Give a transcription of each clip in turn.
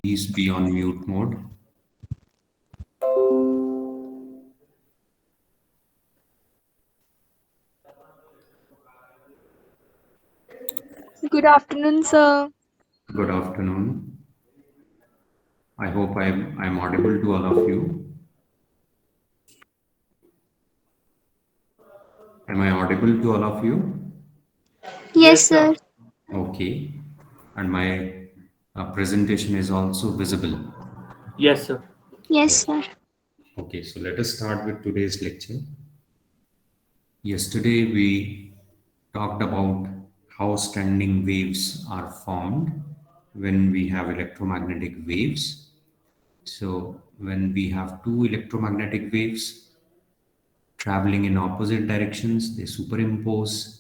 Please be on mute mode. Good afternoon, sir. Good afternoon. I hope I'm audible to all of you. Am I audible to all of you? Yes, sir. Okay. And my presentation is also visible. Yes, sir. Yes, Okay. sir. Okay, so let us start with today's lecture. Yesterday we talked about how standing waves are formed when we have electromagnetic waves. So when we have two electromagnetic waves traveling in opposite directions, they superimpose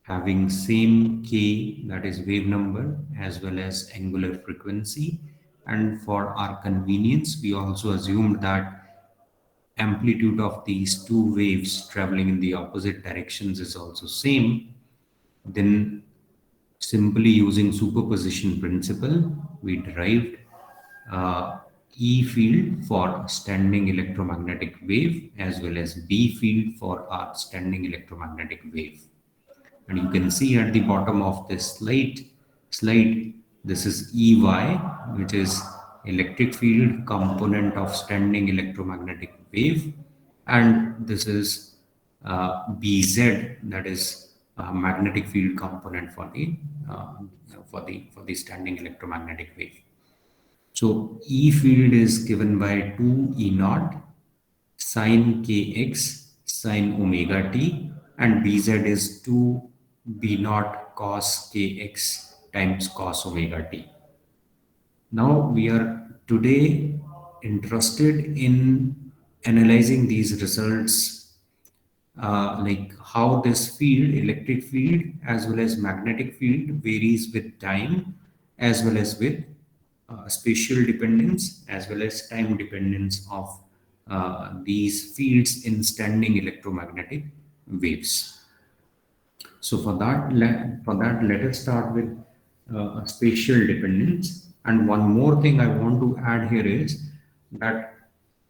having same k, that is wave number, as well as angular frequency. And for our convenience, we also assumed that amplitude of these two waves traveling in the opposite directions is also same. Then simply using superposition principle, we derived uh, E field for standing electromagnetic wave as well as B field for our standing electromagnetic wave. And you can see at the bottom of this slide, this is EY, which is electric field component of standing electromagnetic wave, and this is BZ, that is magnetic field component uh, for the standing electromagnetic wave. So E field is given by 2 E naught sine kx sine omega t, and Bz is 2 B naught cos kx times cos omega t. Now we are today interested in analyzing these results, like how this field, electric field as well as magnetic field, varies with time as well as with spatial dependence as well as time dependence of these fields in standing electromagnetic waves. So let us start with spatial dependence. And one more thing I want to add here is that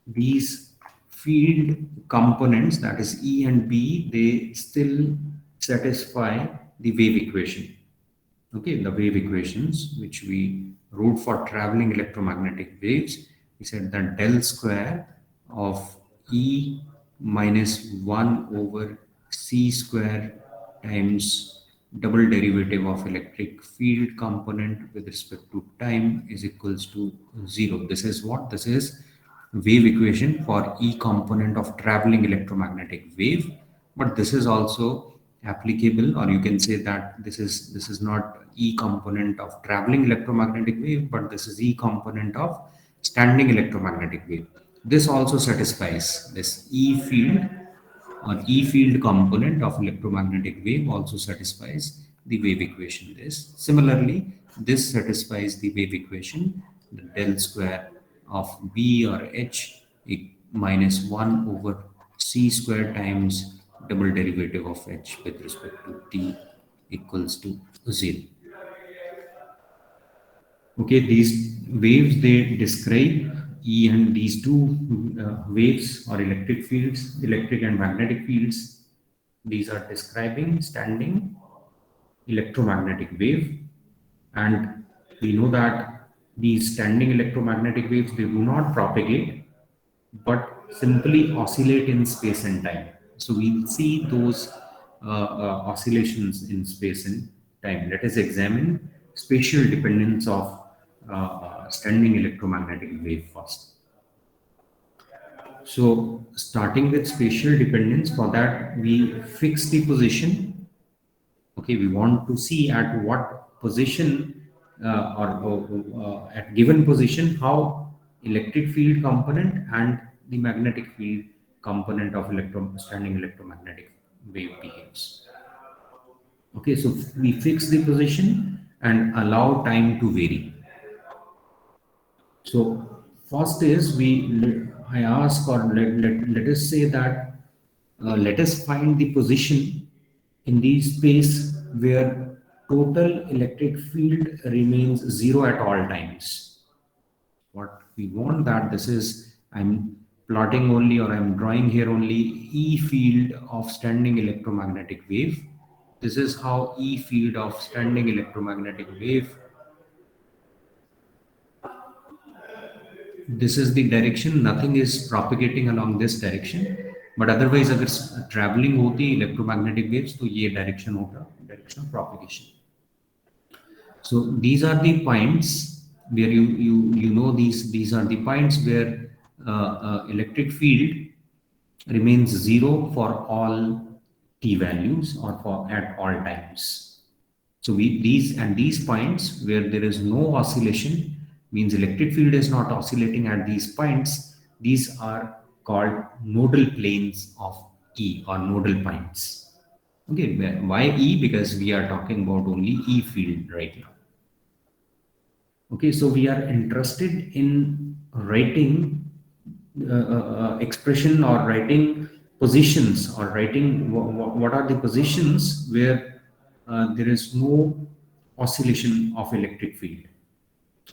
these field components, that is E and B, they still satisfy the wave equation. Okay, the wave equations which we wrote for traveling electromagnetic waves. We said that del square of E minus 1 over C square times double derivative of electric field component with respect to time is equals to 0. This is what? This is wave equation for E component of traveling electromagnetic wave, but this is also applicable, or you can say that this is not E component of traveling electromagnetic wave, but this is E component of standing electromagnetic wave. This also satisfies this E field or E field component of electromagnetic wave also satisfies the wave equation. This similarly, this satisfies the wave equation, the del square of B or H minus 1 over C square times double derivative of H with respect to T equals to 0. Okay, these waves, they describe E, and these two waves or electric fields, electric and magnetic fields, these are describing standing electromagnetic wave. And we know that these standing electromagnetic waves, they do not propagate but simply oscillate in space and time. So we'll see those oscillations in space and time. Let us examine spatial dependence of standing electromagnetic wave first. So starting with spatial dependence, for that we fix the position. Okay, we want to see at what position or at given position how electric field component and the magnetic field component of standing electromagnetic wave behaves. Okay, so we fix the position and allow time to vary. So first is I ask, or let us say that let us find the position in the space where total electric field remains zero at all times. What we want, that this is, I'm plotting only, or I'm drawing here only E field of standing electromagnetic wave. This is how E field of standing electromagnetic wave, this is the direction, nothing is propagating along this direction, but otherwise अगर traveling होती electromagnetic waves तो ये direction होगा, direction of propagation. So these are the points where you know, these are the points where electric field remains zero for all t values, or for at all times. So we these points where there is no oscillation, means electric field is not oscillating at these points. These are called nodal planes of E, or nodal points. Okay, why E? Because we are talking about only E field right now. Okay, so we are interested in writing expression, or writing positions, or writing what are the positions where there is no oscillation of electric field,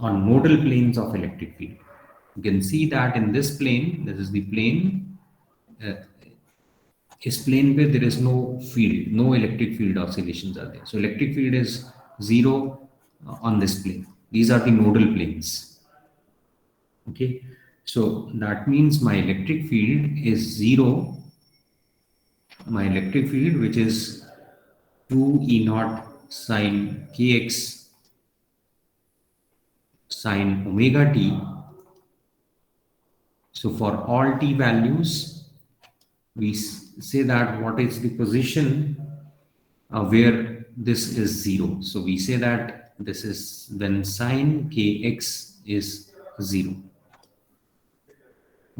on nodal planes of electric field. You can see that in this plane, this is the plane, uh, is plane where there is no field, no electric field oscillations are there. So electric field is zero on this plane. These are the nodal planes. Okay, so that means my electric field is zero. My electric field, which is 2 E naught sine kx sine omega t. So for all t values, we say that what is the position where this is zero. So we say that this is when sine kx is zero.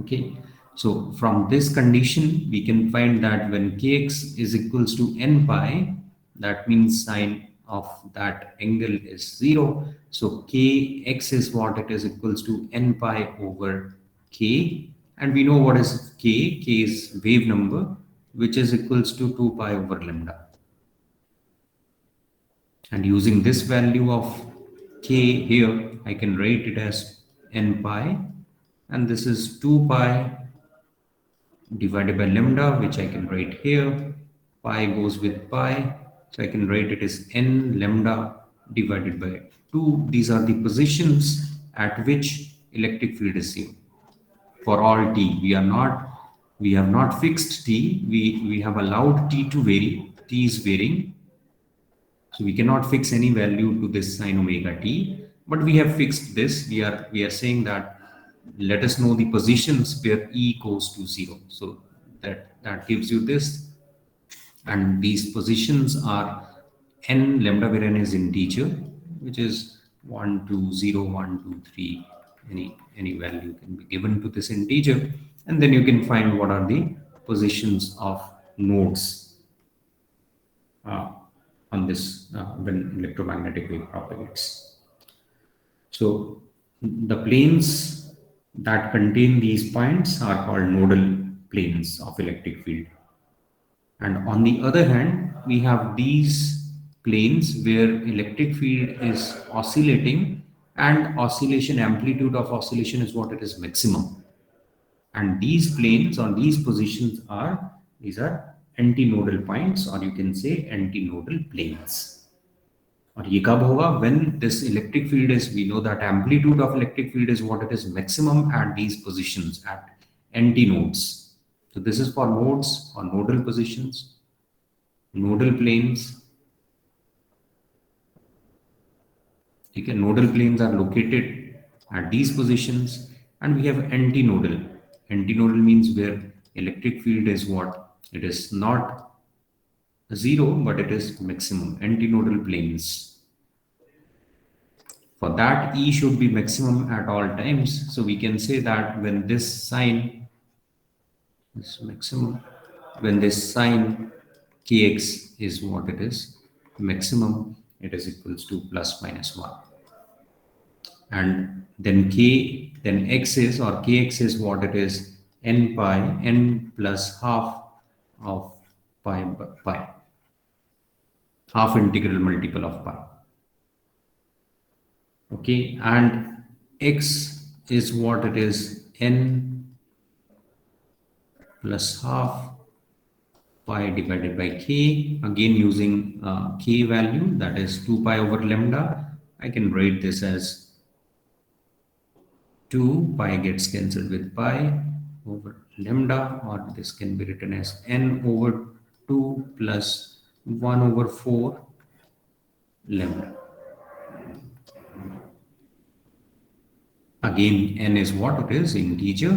Okay, so from this condition, we can find that when kx is equals to n pi, that means sine of that angle is zero. So kx is what it is, equals to n pi over k. And we know what is k. K is wave number, which is equals to 2 pi over lambda. And using this value of k here, I can write it as n pi. And this is 2 pi divided by lambda, which I can write here. Pi goes with pi, so I can write it as n lambda divided by 2. These are the positions at which electric field is zero for all t. We have not fixed t. We have allowed t to vary. T is varying, so we cannot fix any value to this sine omega t. But we have fixed this. We are saying that let us know the positions where E goes to zero. So that gives you this, and these positions are n lambda, where n is integer, which is 1 2 0 1 2 3. Any value can be given to this integer, and then you can find what are the positions of nodes uh, on this when electromagnetic wave propagates. So the planes that contain these points are called nodal planes of electric field. And on the other hand, we have these planes where electric field is oscillating, and oscillation, amplitude of oscillation is what it is, maximum. And these planes, or these positions, are these are antinodal points, or you can say antinodal planes. और ये कब होगा, when this electric field is, we know that amplitude of electric field is what it is, maximum at these positions, at antinodes. So this is for nodes or nodal positions, nodal planes. Okay, nodal planes are located at these positions, and we have antinodal. Antinodal means where electric field is what, it is not zero, but it is maximum. Antinodal planes. For that, E should be maximum at all times. So we can say that when this sign is maximum, when this sign kx is what it is, maximum, it is equals to plus minus 1. And then then x is, or kx is what it is, n pi, n plus half of pi, half integral multiple of pi. Okay, and x is what it is, n plus half pi divided by k, again using k value, that is 2 pi over lambda. I can write this as 2 pi gets cancelled with pi over lambda, or this can be written as n over 2 plus 1 over 4 lambda. Again, n is what it is, integer,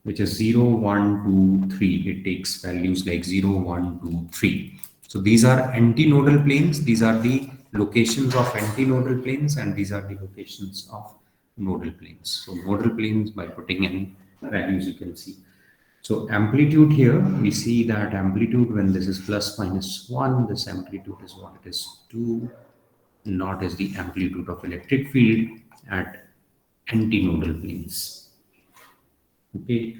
which is 0, 1, 2, 3. It takes values like 0, 1, 2, 3. So these are antinodal planes. These are the locations of antinodal planes, and these are the locations of nodal planes. So nodal planes, by putting in values, you can see. So amplitude here, we see that amplitude when this is plus minus 1, this amplitude is what it is, 2, naught is the amplitude of electric field at antinodal planes. Okay,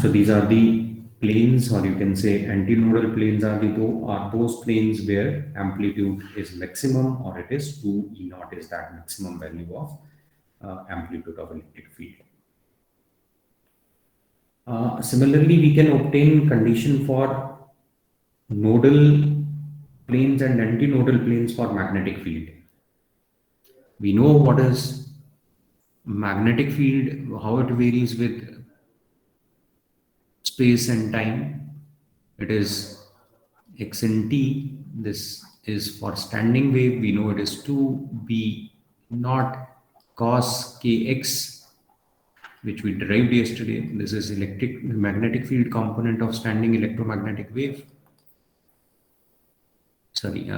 so these are the planes, or you can say antinodal planes are those planes where amplitude is maximum, or it is 2 E naught is that maximum value of amplitude of electric field. Similarly, we can obtain condition for nodal planes and antinodal planes for magnetic field. We know what is magnetic field, how it varies with space and time. It is x and t. This is for standing wave. We know it is 2b naught cos kx, which we derived yesterday. This is electric magnetic field component of standing electromagnetic wave. Sorry,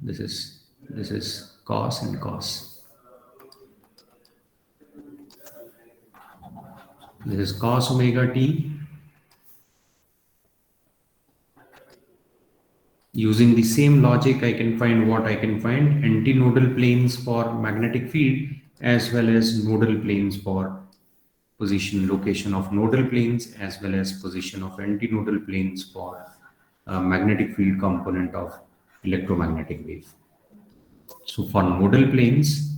this is cos and cos. This is cos omega t. Using the same logic, I can find what I can find: antinodal planes for magnetic field, as well as nodal planes for position, location of nodal planes, as well as position of antinodal planes for magnetic field component of electromagnetic wave. So for nodal planes,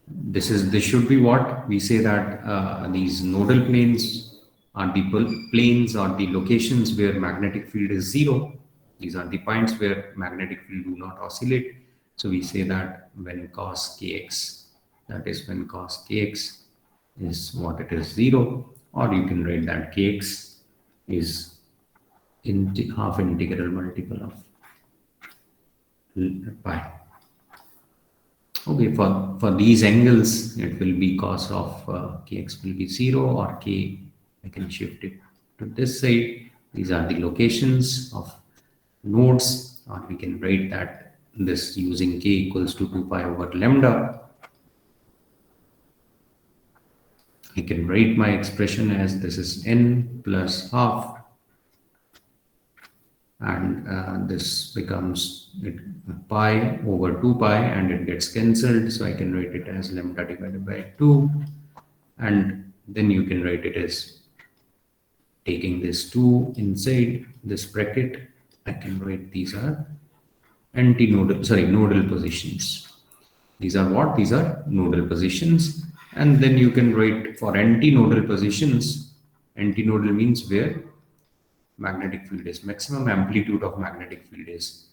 this should be what we say, that these nodal planes are the planes or the locations where magnetic field is zero. These are the points where magnetic field do not oscillate. So we say that when cos kx, that is when cos kx is what it is, zero, or you can write that kx is half integral multiple of pi. Okay, for these angles, it will be cos of kx will be 0, or k, I can shift it to this side. These are the locations of nodes, or we can write that this using k equals to 2 pi over lambda. I can write my expression as this is n plus half, and this becomes pi over 2 pi, and it gets cancelled, so I can write it as lambda divided by 2, and then you can write it as taking this 2 inside this bracket. I can write these are nodal positions. These are what? These are nodal positions. And then you can write for antinodal positions. Antinodal means where magnetic field is maximum, amplitude of magnetic field is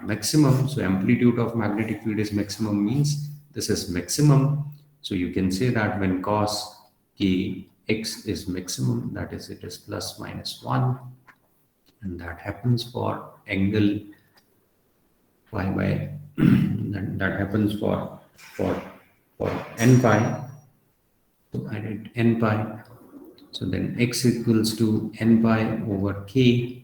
maximum. So amplitude of magnetic field is maximum means this is maximum. So you can say that when cos kx is maximum, that is, it is plus minus 1, and that happens for angle pi by that happens for n pi. So I did n pi. So then x equals to n pi over k,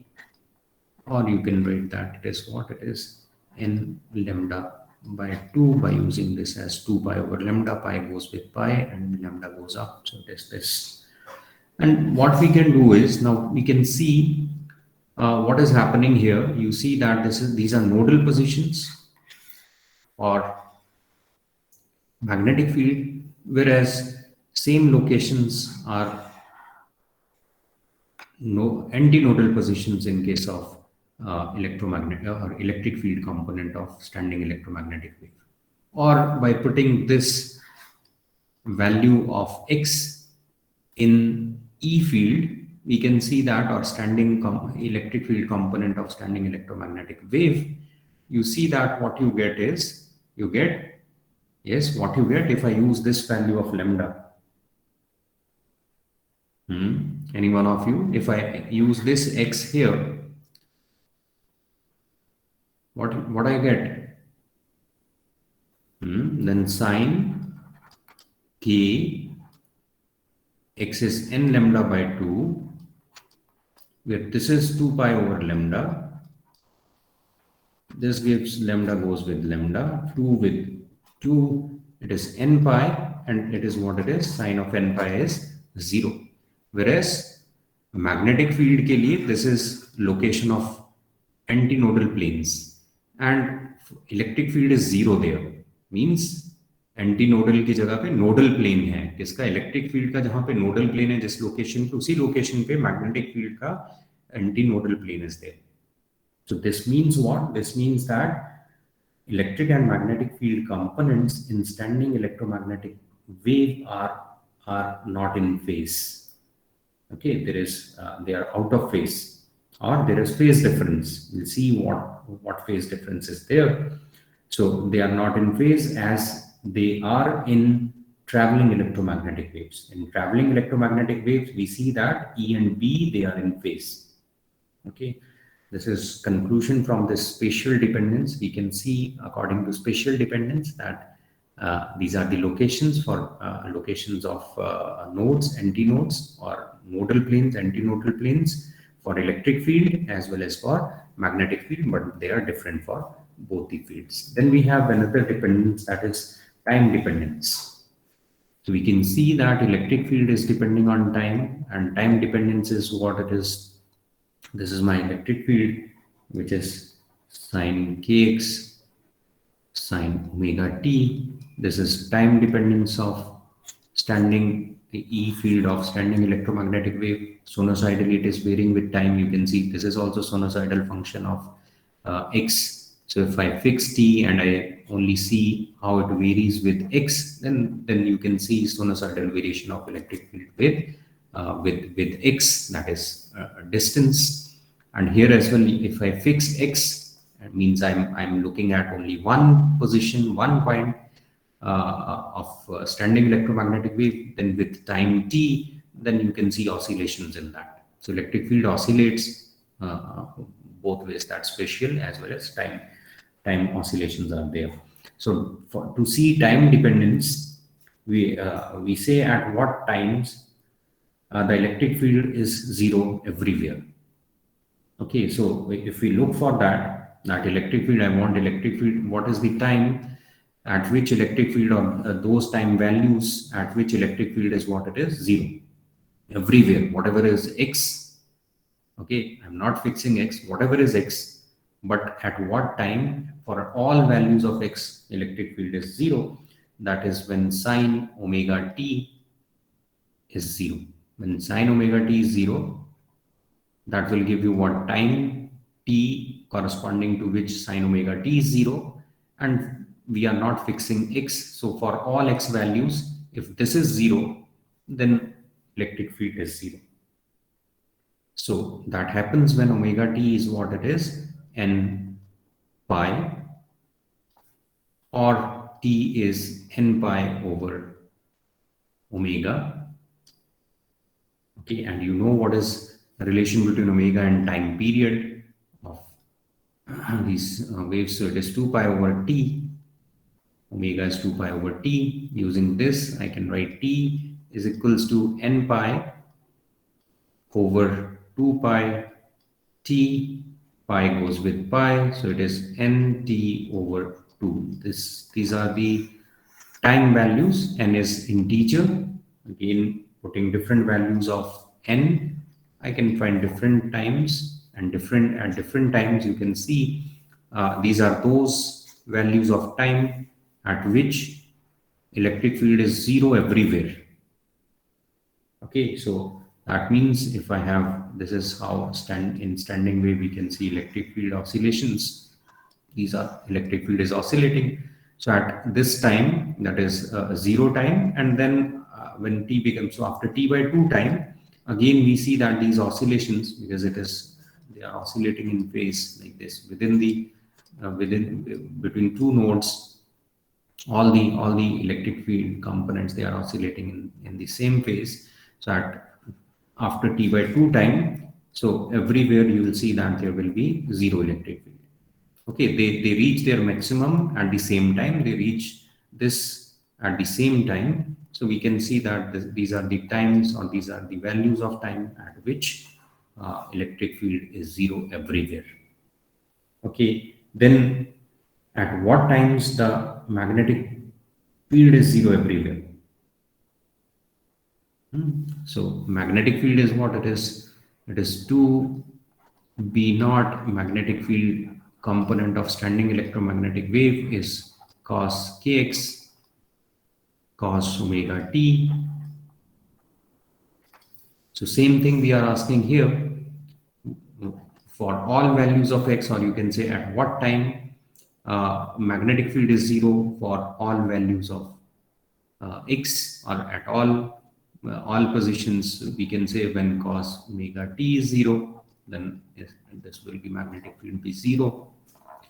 or you can write that it is what it is, n lambda by 2, by using this as 2 pi over lambda. Pi goes with pi and lambda goes up, so it is this. And what we can do is, now we can see what is happening here. You see that these are nodal positions or magnetic field, whereas same locations are no antinodal positions in case of electromagnetic or electric field component of standing electromagnetic wave. Or by putting this value of x in E field, we can see that, or electric field component of standing electromagnetic wave, you see that what you get is, you get, yes, what you get if I use this value of lambda. Any one of you, if I use this x here, what I get? Then sine k x is n lambda by 2, where this is 2 pi over lambda. This gives lambda goes with lambda, 2 with 2, it is n pi, and it is what it is, sine of n pi is 0. Whereas magnetic field के लिए this is location of antinodal planes, and electric field is 0 there, means एंटीनोडल की जगह पे nodal plane है किसका, electric field का, जहां पे नोडल प्लेन है जिस लोकेशन पे, उसी लोकेशन पे मैग्नेटिक फील्ड का antinodal plane is there. So this means what? This means that electric and magnetic field components in standing electromagnetic wave are not in phase. Okay, they are out of phase, or there is phase difference. We'll see what phase difference is there. So they are not in phase as they are in traveling electromagnetic waves. In traveling electromagnetic waves, we see that E and B, they are in phase. Okay, this is conclusion from this spatial dependence. We can see according to spatial dependence that these are the locations for locations of nodes, antinodes, or nodal planes, antinodal planes for electric field as well as for magnetic field, but they are different for both the fields. Then we have another dependence, that is time dependence. So we can see that electric field is depending on time, and time dependence is what it is. This is my electric field, which is sine kx sine omega t. This is time dependence of the E field of standing electromagnetic wave. Sinusoidally, it is varying with time. You can see this is also sinusoidal function of x. So if I fix t and I only see how it varies with x, then you can see sinusoidal variation of electric field with x, that is distance. And here as well, if I fix x, it means I'm looking at only one position, one point of standing electromagnetic wave. Then with time t, then you can see oscillations in that. So electric field oscillates both ways, that spatial as well as time oscillations are there. So to see time dependence, we say at what times the electric field is zero everywhere. Okay, so if we look for that electric field, I want electric field, what is the time at which electric field, or those time values at which electric field is what it is, zero everywhere, whatever is x. Okay, I'm not fixing x, whatever is x, but at what time for all values of x electric field is zero, that is when sine omega t is 0. When sine omega t is 0, that will give you what time t corresponding to which sine omega t is 0, and we are not fixing x. So for all x values, if this is 0, then electric field is 0. So that happens when omega t is what it is, n pi, or t is n pi over omega. Okay, and you know what is the relation between omega and time period of these waves. So it is 2 pi over t. Omega is 2 pi over t. Using this, I can write t is equals to n pi over 2 pi t. Pi goes with pi, so it is nt over 2. These are the time values. N is integer. Again, putting different values of n, I can find different times, and at different times you can see these are those values of time at which electric field is zero everywhere. Okay, so That means if I have, this is how in standing wave we can see electric field oscillations. These are electric field is oscillating. So at this time, that is zero time, and then when t becomes, so after t by 2 time, again we see that these oscillations, because it is, they are oscillating in phase like this within the within between two nodes, all the electric field components, they are oscillating in the same phase. So at after t by 2 time, so everywhere you will see that there will be zero electric field. Okay, they reach their maximum at the same time, they reach this at the same time. So we can see that these are the times, or these are the values of time at which electric field is zero everywhere. Okay, then at what times the magnetic field is zero everywhere? So magnetic field is what it is. It is 2 B naught magnetic field component of standing electromagnetic wave is cos kx cos omega t. So same thing we are asking here for all values of x, or you can say at what time magnetic field is zero for all values of x, or at all positions. We can say when cos omega t is zero, then yes, this will be magnetic field be zero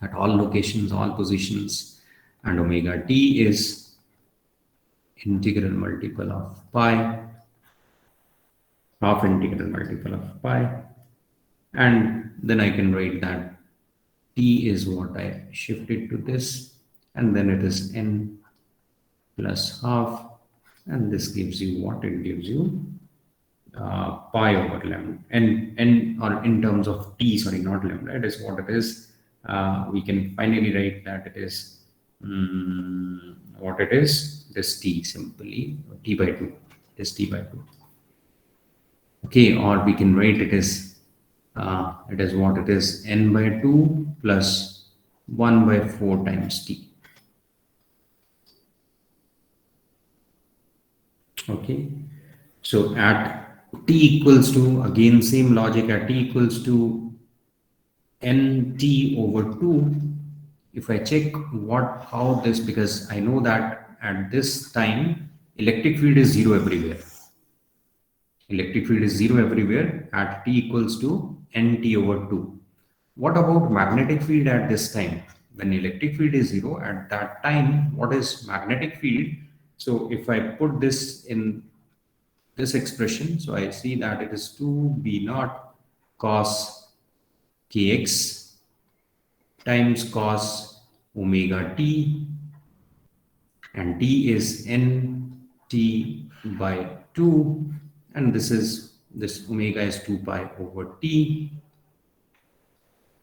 at all locations, all positions, and omega t is integral multiple of pi, half integral multiple of pi, and then I can write that t is what I shifted to this, and then it is n plus half, and this gives you what it gives you, pi over lambda, and or in terms of t, sorry, not lambda, it is what it is. We can finally write that it is, what it is, this t simply t by 2, this t by 2. Okay, or we can write it is what it is, n by 2 plus 1 by 4 times t. Okay, so at t equals to, again same logic, at t equals to nt over 2, if I check what how this, because I know that at this time electric field is zero everywhere, electric field is zero everywhere at t equals to nt over 2. What about magnetic field at this time? When electric field is zero at that time, what is magnetic field? So if I put this in this expression, so I see that it is 2 b naught cos kx times cos omega t, and t is n t by 2, and this omega is 2 pi over t.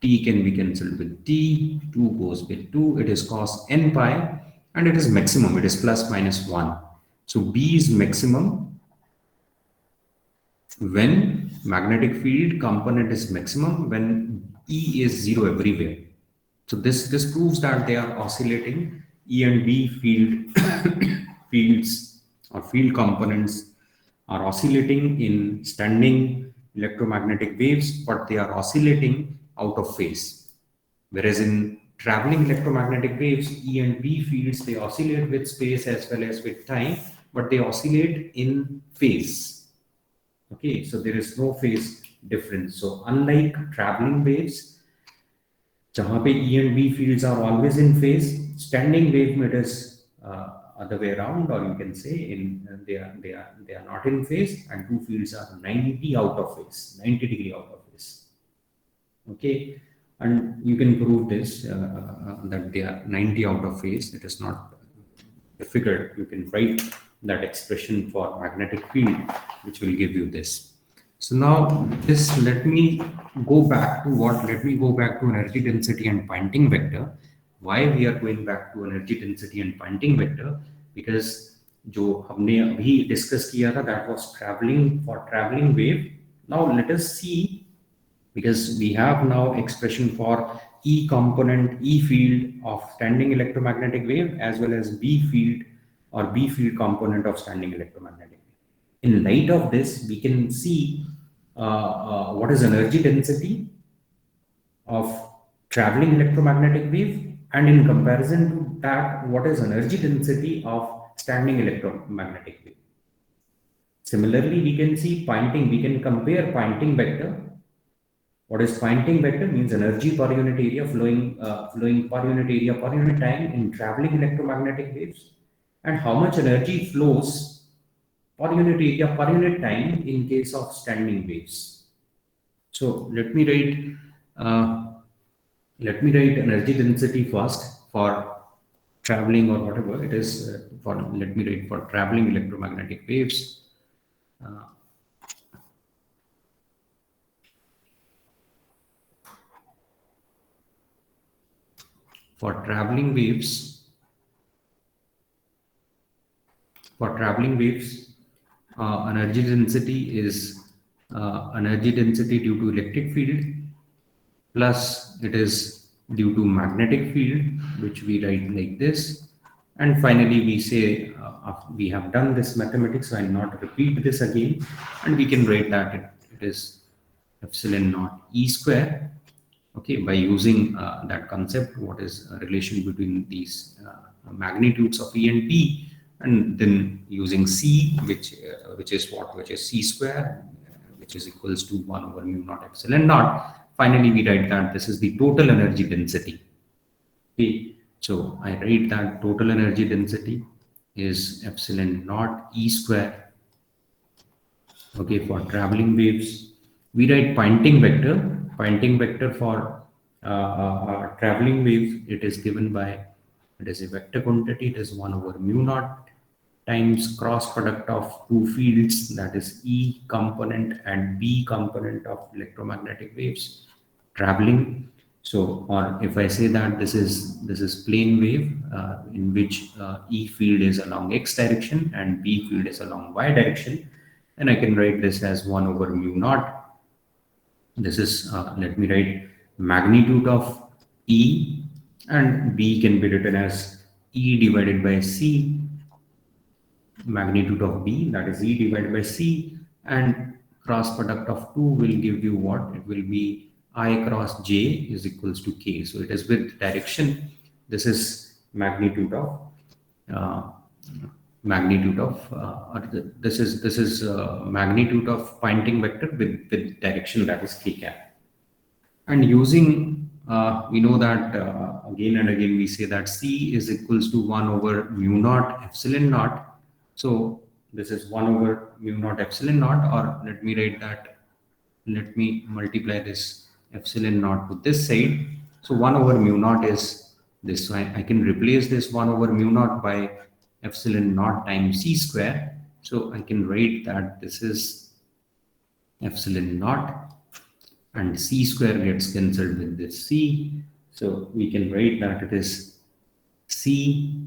T can be cancelled with t, 2 goes with 2, it is cos n pi, and it is maximum, it is plus minus 1. So b is maximum when magnetic field component is maximum, when E is zero everywhere. So this proves that they are oscillating, E and B fields or field components are oscillating in standing electromagnetic waves, but they are oscillating out of phase. Whereas in traveling electromagnetic waves, E and B fields, they oscillate with space as well as with time, but they oscillate in phase. Okay, so there is no phase difference. So unlike traveling waves, जहाँ पे E and B fields are always in phase, standing wave में it is other way around, or you can say in they are not in phase, and two fields are 90 out of phase, 90-degree out of phase. Okay, and you can prove this that they are 90 out of phase. It is not difficult. You can write that expression for magnetic field, which will give you this. So now this, let me go back to what? Let me go back to energy density and Poynting vector. Why we are going back to energy density and Poynting vector? Because जो हमने अभी discuss किया था, that was traveling for traveling wave. Now let us see, because we have now expression for E component, E field of standing electromagnetic wave, as well as B field or B field component of standing electromagnetic wave. In light of this, we can see what is energy density of traveling electromagnetic wave, and in comparison to that, what is energy density of standing electromagnetic wave. Similarly, we can see Poynting, we can compare Poynting vector. What is Poynting vector? Means energy per unit area flowing per unit area per unit time in traveling electromagnetic waves, and how much energy flows per unit area per unit time in case of standing waves. So uh, let me write energy density first for traveling or whatever it is. For let me write for traveling electromagnetic waves. For traveling waves, for traveling waves, energy density is energy density due to electric field, plus it is due to magnetic field, which we write like this. And finally, we say we have done this mathematics, so I'll not repeat this again. And we can write that it is epsilon naught E square. Okay, by using that concept, what is a relation between these magnitudes of E and B, and then using C, which is what, which is C square, which is equals to 1 over mu naught epsilon naught. Finally, we write that this is the total energy density. Okay, so I write that total energy density is epsilon naught E square. Okay, for traveling waves, we write Poynting vector. Poynting vector for traveling wave, it is given by, it is a vector quantity, it is 1 over mu naught times cross product of two fields, that is E component and B component of electromagnetic waves traveling. So, or if I say that this is plane wave in which E field is along x direction and B field is along y direction, then I can write this as 1 over mu naught. This is, let me write magnitude of E, and B can be written as E divided by C, magnitude of B, that is E divided by C, and cross product of 2 will give you what? It will be I cross J is equals to K. So it is with direction. This is uh, magnitude of magnitude of Poynting vector with direction, that is K cap. And using, we know that again and again we say that C is equals to 1 over mu naught epsilon naught. So this is 1 over mu naught epsilon naught, or let me write that, let me multiply this epsilon naught to this side. So 1 over mu naught is this. So I can replace this 1 over mu naught by epsilon naught times C square. So I can write that this is epsilon naught, and C square gets cancelled with this C. So we can write that it is C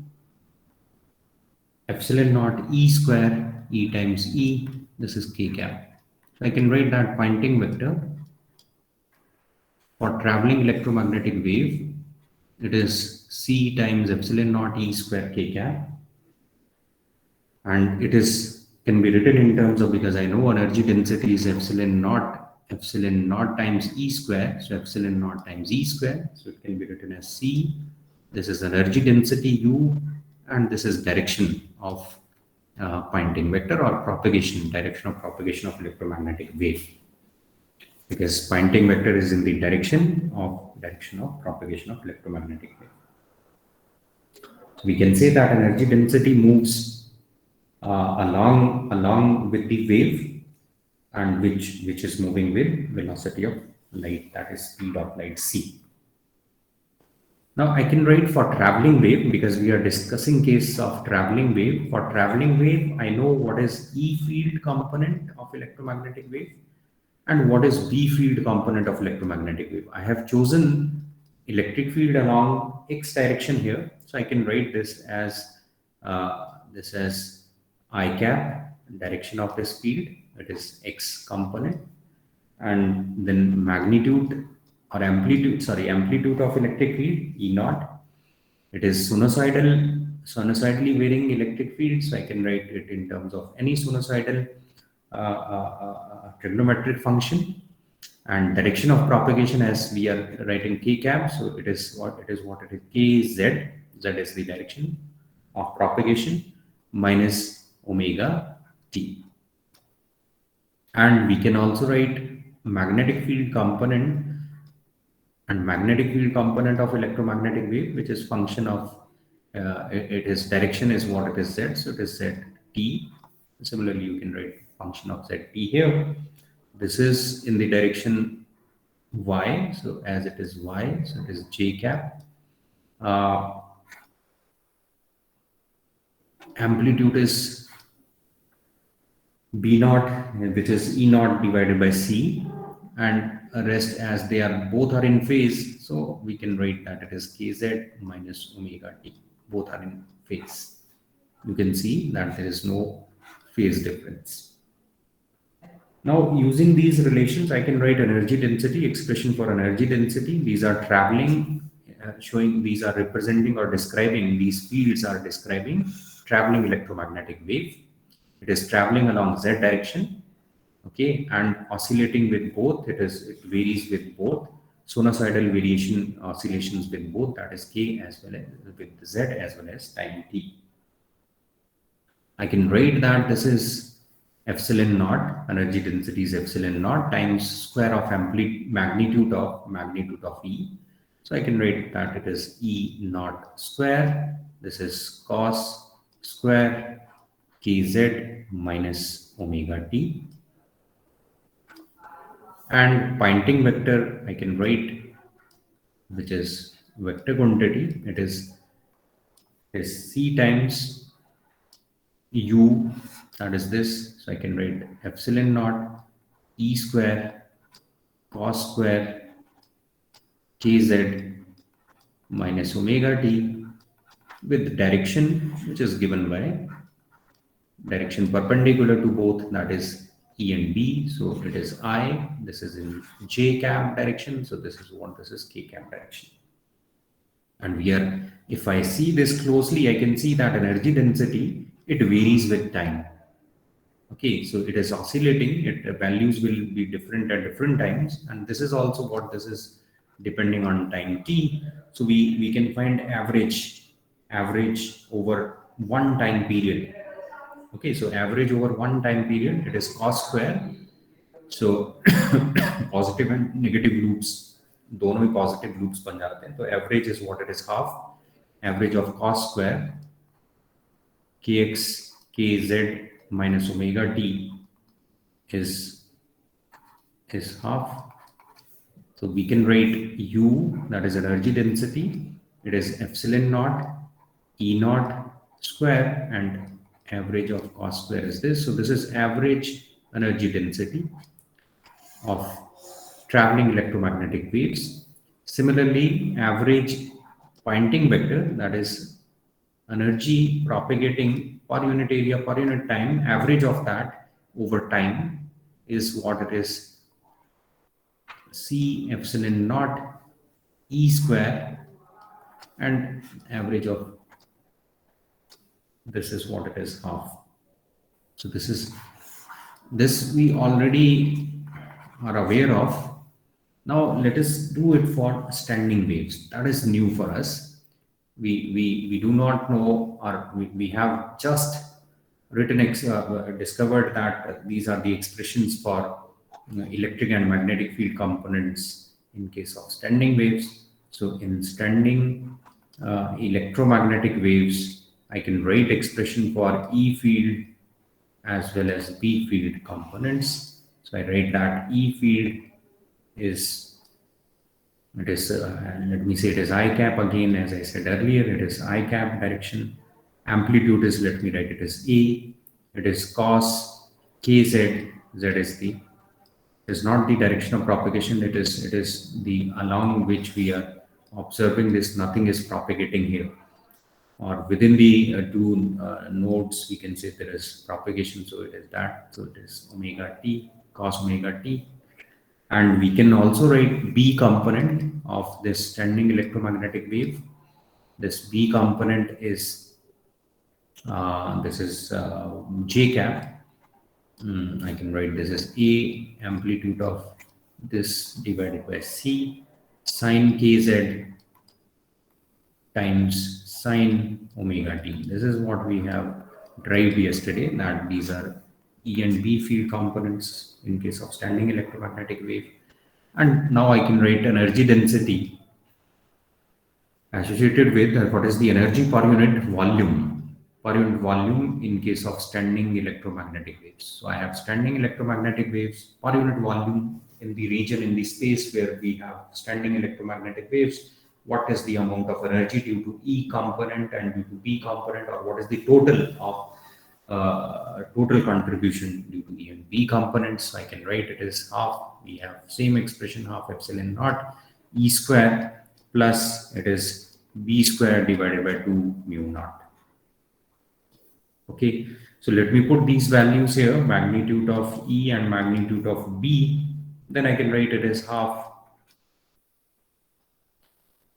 epsilon naught E square, E times E, this is K cap. So I can write that Poynting vector for traveling electromagnetic wave, it is C times epsilon naught E square K cap. And it is can be written in terms of, because I know energy density is epsilon naught times E square, so epsilon naught times E square, so it can be written as C. This is energy density U, and this is direction of Poynting vector, or direction of propagation of electromagnetic wave, because Poynting vector is in the direction of propagation of electromagnetic wave. So we can say that energy density moves along with the wave, and which is moving with velocity of light, that is speed of light c. Now I can write for traveling wave, because we are discussing case of traveling wave. For traveling wave, I know what is E field component of electromagnetic wave and what is B field component of electromagnetic wave. I have chosen electric field along x direction here, so I can write this as I cap, direction of this field, that is x component, and then magnitude amplitude of electric field E naught. It is sinusoidal sinusoidally varying electric field. So I can write it in terms of any sinusoidal trigonometric function, and direction of propagation as we are writing k cap. So it is k z. Z is the direction of propagation minus omega t. And we can also write magnetic field component and magnetic field component of electromagnetic wave, which is function of it is direction is what it is z, so it is z t. Similarly, you can write function of z t here. This is in the direction y, so as it is y, so it is j cap. Uh, Amplitude is b naught, which is e naught divided by c, and rest as they are both are in phase, so we can write that it is kz minus omega t. Both are in phase. You can see that there is no phase difference. Now, using these relations, I can write energy density expression for energy density. These are traveling, showing these are representing or describing, these fields are describing traveling electromagnetic wave. It is traveling along z direction, okay, and oscillating with both. It varies with both sinusoidal variation oscillations with both, that is k as well as with z as well as time t. I can write that this is epsilon naught, energy density is epsilon naught times square of magnitude of E. So I can write that it is E naught square. This is cos square kz minus omega t. And Poynting vector I can write, which is vector quantity. It is c times u, that is this. So I can write epsilon naught e square cos square kz minus omega t, with direction which is given by direction perpendicular to both, that is e and b. So it is I, this is in j cap direction, so this is what, this is k cap direction. And we are, if I see this closely, I can see that energy density, it varies with time. Okay, so it is oscillating. Values will be different at different times, and this is also what this is depending on time t. So we can find average over one time period. Okay, so average over one time period, it is cos square. So positive and negative loops, दोनों ही positive loops बन जाते हैं. तो average is what, it is half. Average of cos square kx kz minus omega t is half. So we can write U, that is energy density. It is epsilon naught E naught square, and average of cos square is this. So this is average energy density of traveling electromagnetic waves. Similarly, average Poynting vector, that is energy propagating per unit area per unit time, average of that over time is what it is, c epsilon naught e square, and average of this is what it is, half. So this we already are aware of. Now let us do it for standing waves. That is new for us. We do not know, or we have just discovered that these are the expressions for electric and magnetic field components in case of standing waves. So in standing electromagnetic waves, I can write expression for E field as well as B field components. So I write that E field is, it is let me say it is I cap again, as I said earlier, it is I cap direction. Amplitude is, let me write it as A. It is cos kz. Z is the, is not the direction of propagation, it is the along which we are observing this, nothing is propagating here, or within the two nodes we can say there is propagation, so it is that, so it is omega t cos omega t. And we can also write b component of this standing electromagnetic wave. This b component is This is J cap. I can write this as A amplitude of this divided by C sine kz times sine omega t. This is what we have derived yesterday, that these are E and B field components in case of standing electromagnetic wave. And now I can write energy density associated with what is the energy per unit volume in case of standing electromagnetic waves. So I have standing electromagnetic waves per unit volume in the region, in the space where we have standing electromagnetic waves. What is the amount of energy due to E component and due to B component, or what is the total of total contribution due to E and B components? I can write it as half. We have same expression, half epsilon naught E square plus it is B square divided by 2 mu naught. Okay, so let me put these values here, magnitude of E and magnitude of B. Then I can write it as half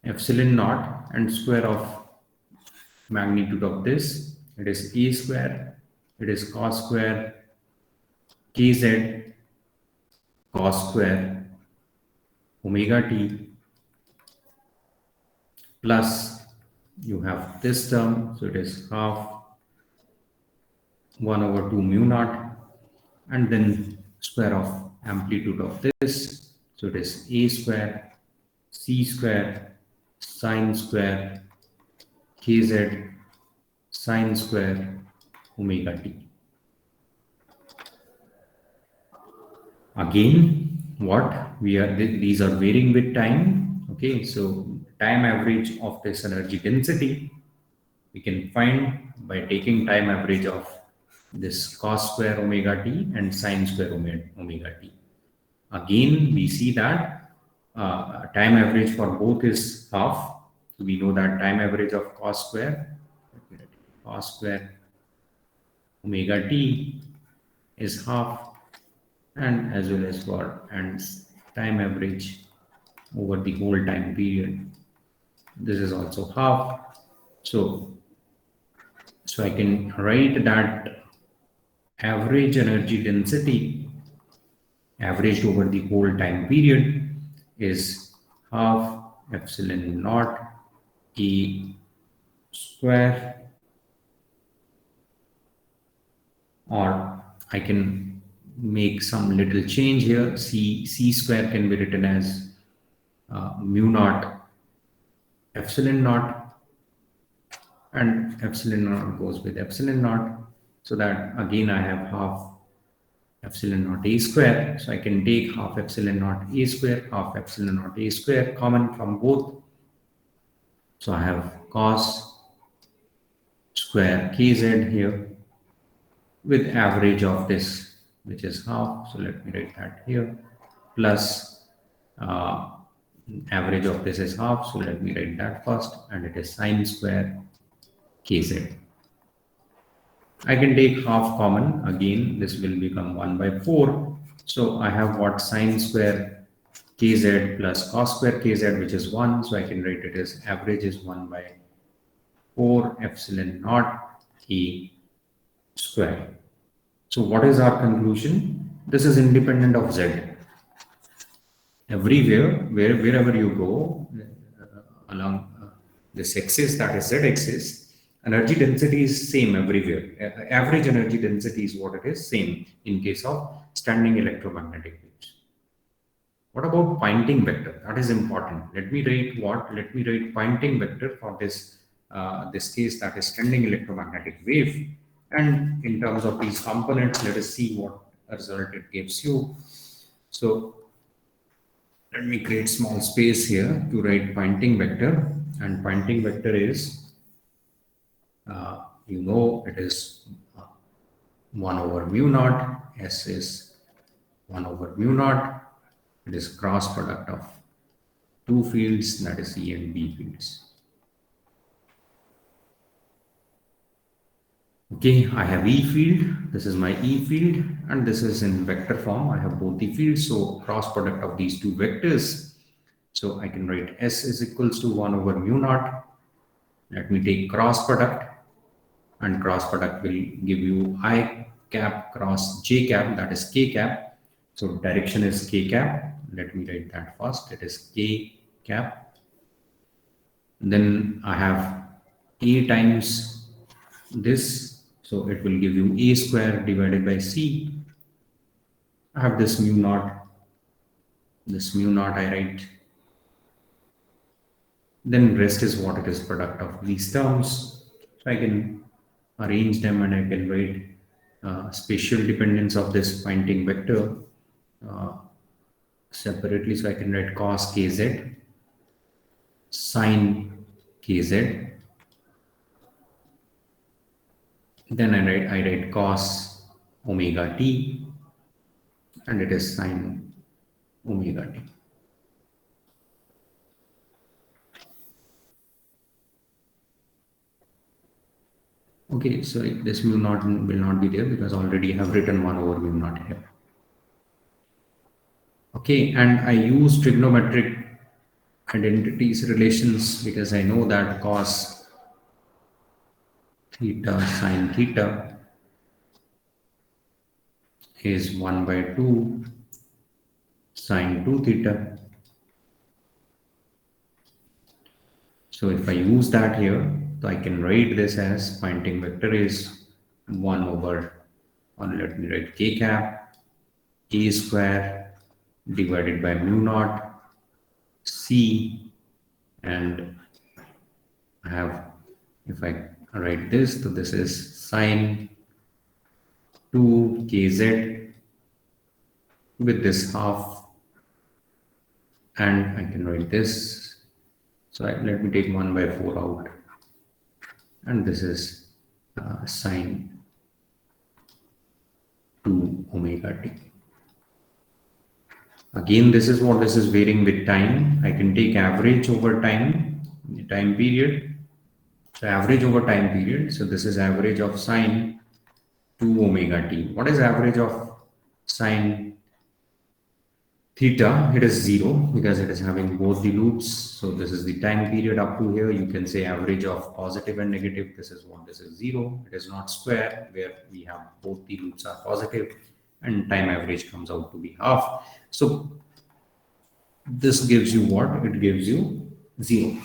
epsilon naught and square of magnitude of this. It is A square, it is cos square kz cos square omega t plus you have this term, so it is half 1 over 2 mu naught, and then square of amplitude of this, so it is A square C square sine square kz sine square omega t. Again, what we are, these are varying with time. Okay, so time average of this energy density we can find by taking time average of this cos square omega t and sine square omega t. Again, we see that time average for both is half. So we know that time average of cos square omega t is half, and as well as for and time average over the whole time period, this is also half. So I can write that average energy density averaged over the whole time period is half epsilon naught E square, or I can make some little change here. C square can be written as mu naught epsilon naught, and epsilon naught goes with epsilon naught, so that again I have half epsilon naught a square. So I can take half epsilon naught a square, half epsilon naught a square common from both. So I have cos square kz here with average of this, which is half. So let me write that here, plus uh, average of this is half. So let me write that first, and it is sine square kz. I can take half common. Again, this will become 1 by 4. So I have what sine square kz plus cos square kz, which is 1. So I can write it as average is 1 by 4 epsilon naught a square. So what is our conclusion? This is independent of z. Everywhere, wherever you go along this axis, that is z axis, energy density is same everywhere. Average energy density is what it is, same in case of standing electromagnetic waves. What about Poynting vector? That is important. Let me write what? Let me write Poynting vector for this case, that is standing electromagnetic wave. And in terms of these components, let us see what result it gives you. So let me create small space here to write Poynting vector. And Poynting vector is, it is 1 over mu naught. S is 1 over mu naught. It is cross product of two fields, that is E and B fields. Okay, I have E field. This is my E field, and this is in vector form. I have both the fields, so cross product of these two vectors. So I can write S is equals to 1 over mu naught. Let me take cross product, and cross product will give you I cap cross j cap, that is k cap. So direction is k cap. Let me write that first. It is k cap. Then I have a times this, so it will give you a square divided by c. I have this mu naught. This mu naught I write. Then rest is what it is, product of these terms. So I can arrange them and I can write spatial dependence of this pointing vector separately. So I can write cos kz, sine kz. Then I write cos omega t, and it is sine omega t. Okay, sorry, this mu naught will not be there because already I have written 1 over mu naught here. Okay, and I use trigonometric identities relations because I know that cos theta sine theta is 1 by 2 sine 2 theta. So if I use that here, so I can write this as pointing vector is 1 over, or let me write k cap, a square divided by mu naught c, and I have, if I write this, so this is sine 2 kz with this half, and I can write this. So let me take 1 by 4 out, and this is sine 2 omega t. Again, this is what this is varying with time. I can take average over time period. So average over time period. So this is average of sine 2 omega t. What is average of sine theta? It is 0 because it is having both the loops. So this is the time period up to here. You can say average of positive and negative. This is what this is 0. It is not square where we have both the loops are positive, and time average comes out to be half. So this gives you what? It gives you 0.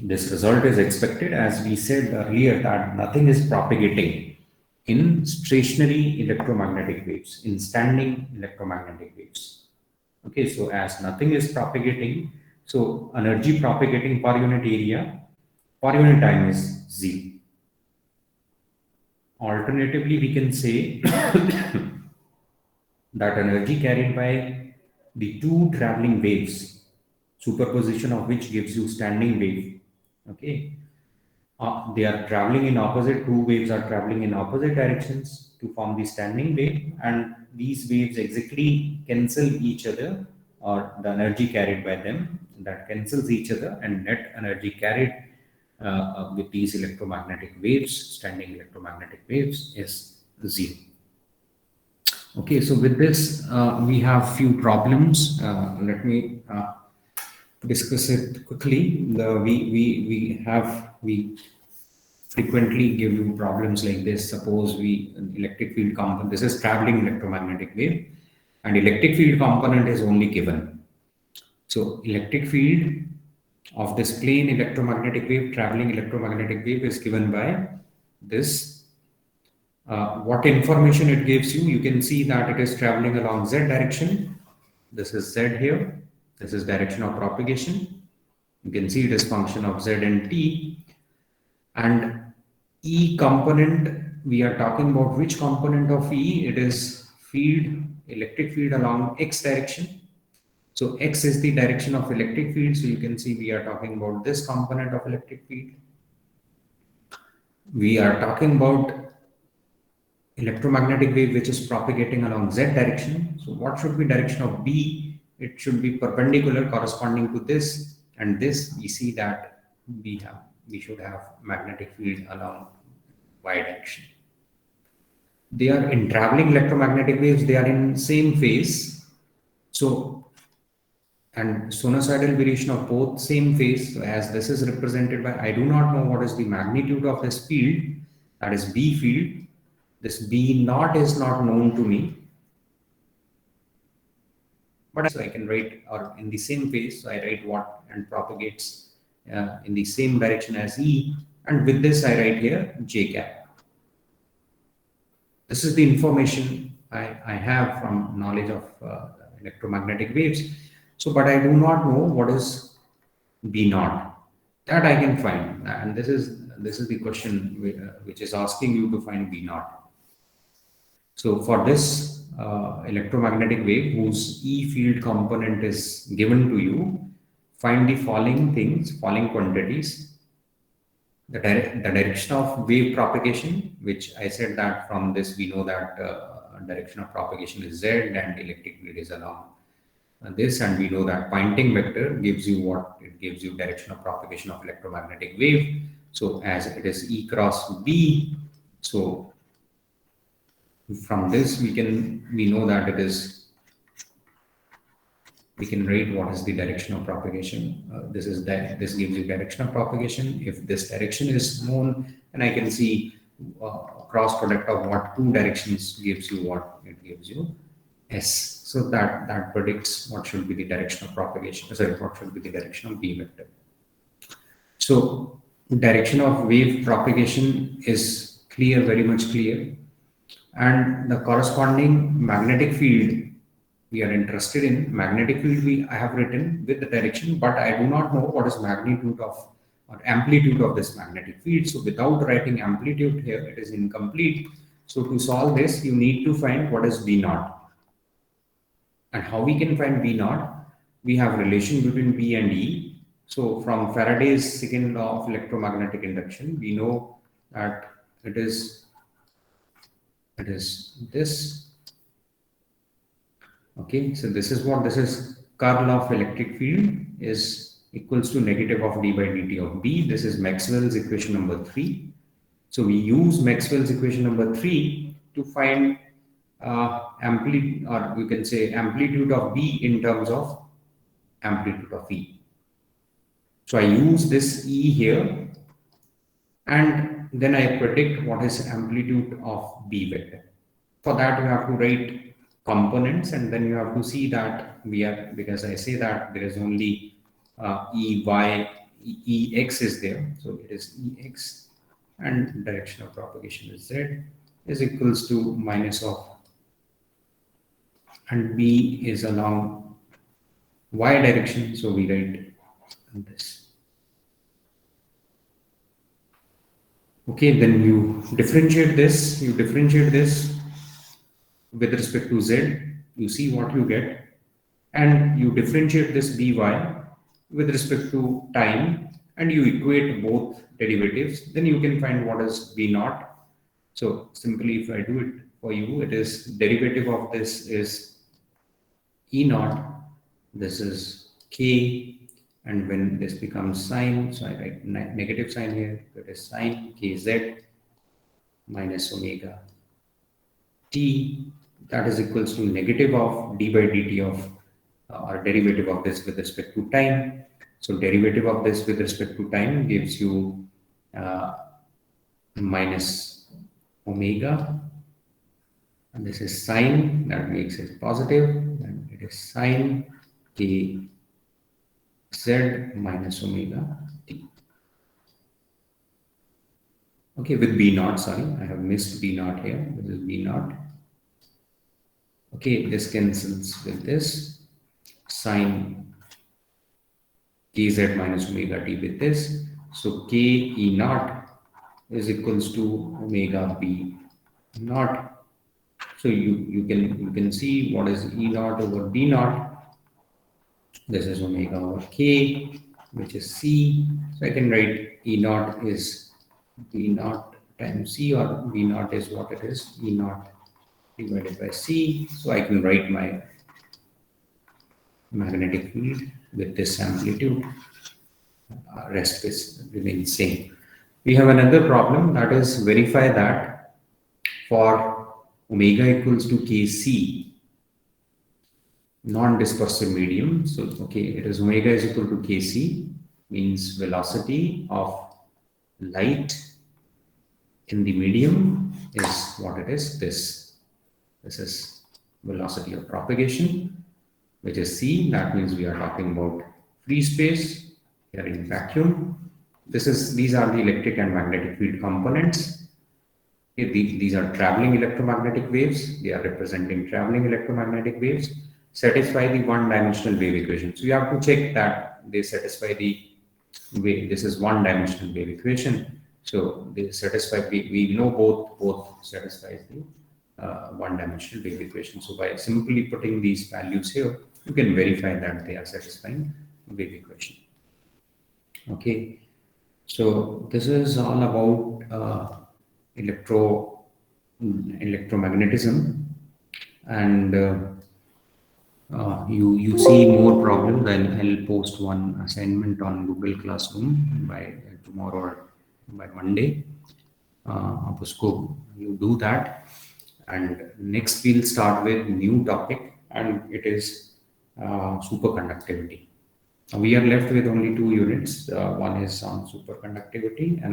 This result is expected, as we said earlier, that nothing is propagating in stationary electromagnetic waves, in standing electromagnetic waves. Okay, so as nothing is propagating, so energy propagating per unit area, per unit time is 0. Alternatively, we can say that energy carried by the two traveling waves, superposition of which gives you standing wave. Okay, they are traveling in opposite, two waves are traveling in opposite directions to form the standing wave, and these waves exactly cancel each other, or the energy carried by them that cancels each other, and net energy carried with these electromagnetic waves, standing electromagnetic waves, is 0. Okay, so with this, we have few problems. Let me discuss it quickly. We frequently give you problems like this. Suppose we electric field component. This is traveling electromagnetic wave, and electric field component is only given. So electric field of this plane electromagnetic wave, traveling electromagnetic wave, is given by this. What information it gives you? You can see that it is traveling along z direction. This is z here. This is direction of propagation. You can see it is function of z and t. And E component, we are talking about which component of E? It is field, electric field along x direction. So x is the direction of electric field. So you can see we are talking about this component of electric field. We are talking about electromagnetic wave which is propagating along z direction. So what should be direction of B? It should be perpendicular corresponding to this and this. We see that we should have magnetic field along y direction. They are in traveling electromagnetic waves, they are in same phase. So, and sinusoidal variation of both same phase. So as this is represented by, I do not know what is the magnitude of this field, that is B field. This B naught is not known to me, but so I can write, or in the same phase, so I write what and propagates in the same direction as E, and with this I write here J cap. This is the information I have from knowledge of electromagnetic waves. So, but I do not know what is B naught. That I can find, and this is the question which is asking you to find B naught. So for this electromagnetic wave whose E field component is given to you, find the following things, following quantities: the direction of wave propagation, which I said that from this we know that direction of propagation is Z and electric field is along this, and we know that Poynting vector gives you what? It gives you direction of propagation of electromagnetic wave. So as it is E cross B, so from this we know that it is, we can write what is the direction of propagation. This gives you direction of propagation. If this direction is known, and I can see cross product of what two directions gives you what? It gives you S. So that predicts what should be the direction of propagation. Sorry, what should be the direction of B vector. So direction of wave propagation is clear, very much clear, and the corresponding magnetic field we are interested in. Magnetic field I have written with the direction, but I do not know what is magnitude of or amplitude of this magnetic field. So without writing amplitude here, it is incomplete. So to solve this, you need to find what is B naught. And how we can find B naught? We have relation between B and E. So from Faraday's second law of electromagnetic induction, we know that it is this. Okay, so this is what this is. Curl of electric field is equals to negative of d by dt of B. This is Maxwell's equation number 3. So we use Maxwell's equation number 3 to find amplitude, or you can say amplitude of B in terms of amplitude of E. So I use this E here, and then I predict what is amplitude of B vector. For that, you have to write components, and then you have to see that we are, because I say that there is only Ex is there, so it is Ex, and direction of propagation is Z is equals to minus of, and B is along Y direction, so we write this. Okay, then you differentiate this with respect to Z, you see what you get, and you differentiate this By with respect to time, and you equate both derivatives, then you can find what is B naught. So simply if I do it for you, it is derivative of this is E naught, this is K, and when this becomes sine, so I write negative sign here, it is sine Kz minus omega T, that is equals to negative of d by dt of or derivative of this with respect to time. So derivative of this with respect to time gives you minus omega, and this is sine, that makes it positive, and it is sine k z minus omega t. Okay, with B naught, sorry, I have missed B naught here. This is B naught. Okay, this cancels with this, sine kz minus omega t with this. So k E naught is equals to omega B naught. So you can see what is E naught over B naught. This is omega over k, which is C. So I can write E naught is B naught times C, or B naught is what it is, E naught divided by C. So I can write my magnetic field with this amplitude. Rest is remains same. We have another problem, that is verify that for omega equals to Kc, non-dispersive medium. So okay, it is omega is equal to Kc, means velocity of light in the medium is what it is. This is velocity of propagation, which is c. That means we are talking about free space here in vacuum. These are the electric and magnetic field components. Okay, these are traveling electromagnetic waves. They are representing traveling electromagnetic waves. Satisfy the one-dimensional wave equation. So you have to check that they satisfy the wave. This is one-dimensional wave equation. So they satisfy. We know both satisfies the one-dimensional wave equation. So by simply putting these values here, you can verify that they are satisfying wave equation. Okay. So this is all about electromagnetism, and you see more problems. I'll post one assignment on Google Classroom by tomorrow or by Monday. आप उसको you do that, and next we'll start with new topic, and it is superconductivity. We are left with only two units. One is on superconductivity and